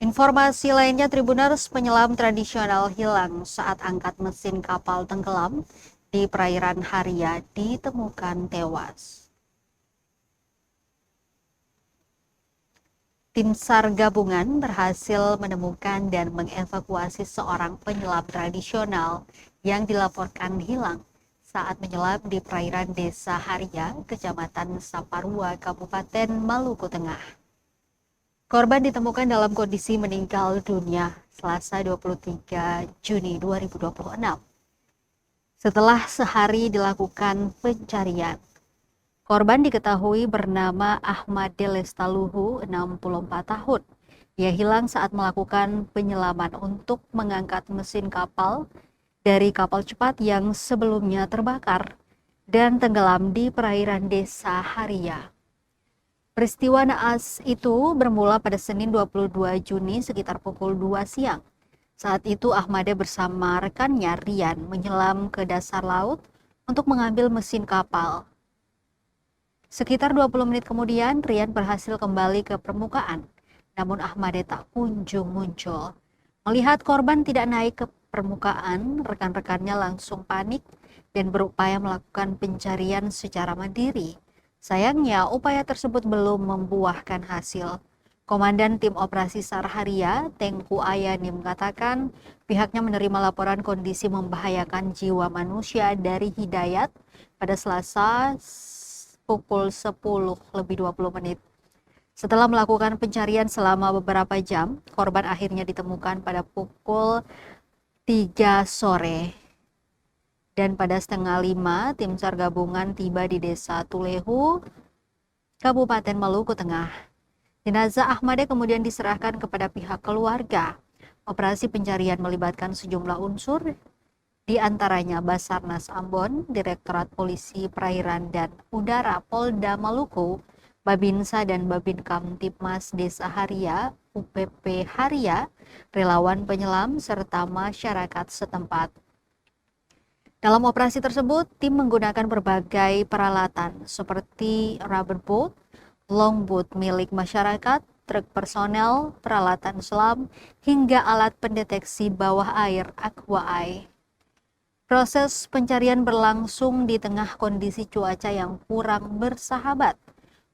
Informasi lainnya, Tribuners, penyelam tradisional hilang saat angkat mesin kapal tenggelam di perairan Haria ditemukan tewas. Tim SAR gabungan berhasil menemukan dan mengevakuasi seorang penyelam tradisional yang dilaporkan hilang saat menyelam di perairan Desa Haria, Kecamatan Saparua, Kabupaten Maluku Tengah. Korban ditemukan dalam kondisi meninggal dunia Selasa 23 Juni 2026. Setelah sehari dilakukan pencarian, korban diketahui bernama Ahmad Delestaluhu, 64 tahun. Ia hilang saat melakukan penyelaman untuk mengangkat mesin kapal dari kapal cepat yang sebelumnya terbakar dan tenggelam di perairan Desa Haria. Peristiwa naas itu bermula pada Senin 22 Juni sekitar pukul 2 siang. Saat itu Ahmade bersama rekannya Rian menyelam ke dasar laut untuk mengambil mesin kapal. Sekitar 20 menit kemudian Rian berhasil kembali ke permukaan, namun Ahmade tak kunjung muncul. Melihat korban tidak naik ke permukaan, rekan-rekannya langsung panik dan berupaya melakukan pencarian secara mandiri. Sayangnya, upaya tersebut belum membuahkan hasil. Komandan Tim Operasi SAR Haria, Tengku Ayani, mengatakan pihaknya menerima laporan kondisi membahayakan jiwa manusia dari Hidayat pada Selasa pukul 10:20. Setelah melakukan pencarian selama beberapa jam, korban akhirnya ditemukan pada pukul 3 sore. Dan pada 4:30, tim SAR gabungan tiba di Desa Tulehu, Kabupaten Maluku Tengah. Jenazah Ahmade kemudian diserahkan kepada pihak keluarga. Operasi pencarian melibatkan sejumlah unsur, di antaranya Basarnas Ambon, Direktorat Polisi Perairan dan Udara Polda Maluku, Babinsa dan Babin Kamtipmas Desa Haria, UPP Haria, relawan penyelam, serta masyarakat setempat. Dalam operasi tersebut, tim menggunakan berbagai peralatan seperti rubber boat, longboat milik masyarakat, truk personel, peralatan selam, hingga alat pendeteksi bawah air Aqua Eye. Proses pencarian berlangsung di tengah kondisi cuaca yang kurang bersahabat.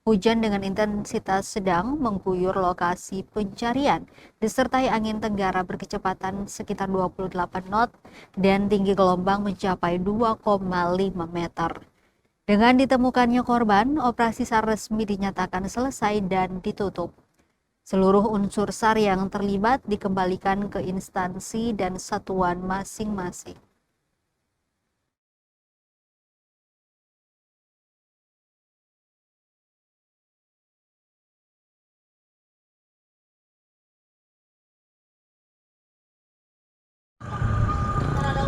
Hujan dengan intensitas sedang mengguyur lokasi pencarian, disertai angin tenggara berkecepatan sekitar 28 knot dan tinggi gelombang mencapai 2,5 meter. Dengan ditemukannya korban, operasi SAR resmi dinyatakan selesai dan ditutup. Seluruh unsur SAR yang terlibat dikembalikan ke instansi dan satuan masing-masing.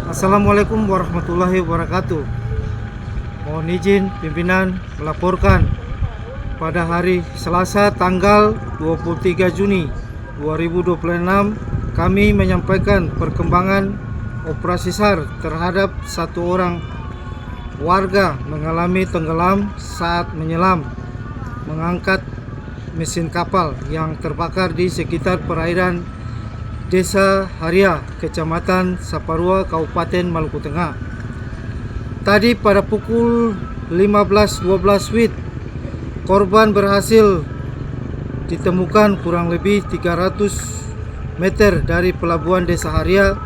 Assalamualaikum warahmatullahi wabarakatuh. Mohon izin pimpinan melaporkan pada hari Selasa tanggal 23 Juni 2026 kami menyampaikan perkembangan operasi SAR terhadap satu orang warga mengalami tenggelam saat menyelam mengangkat mesin kapal yang terbakar di sekitar perairan Desa Haria, Kecamatan Saparua, Kabupaten Maluku Tengah. Tadi pada pukul 15.12 WIB, korban berhasil ditemukan kurang lebih 300 meter dari pelabuhan Desa Haria,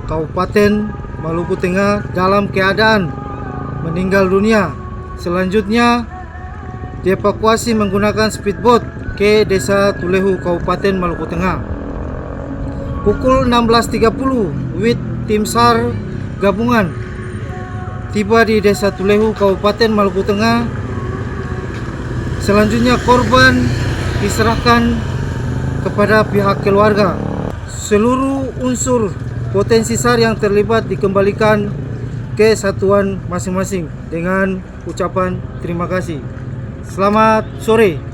Kabupaten Maluku Tengah dalam keadaan meninggal dunia. Selanjutnya dievakuasi menggunakan speedboat ke Desa Tulehu, Kabupaten Maluku Tengah. Pukul 16.30 WIB tim SAR gabungan tiba di Desa Tulehu, Kabupaten Maluku Tengah. Selanjutnya korban diserahkan kepada pihak keluarga. Seluruh unsur potensi SAR yang terlibat dikembalikan ke satuan masing-masing dengan ucapan terima kasih. Selamat sore.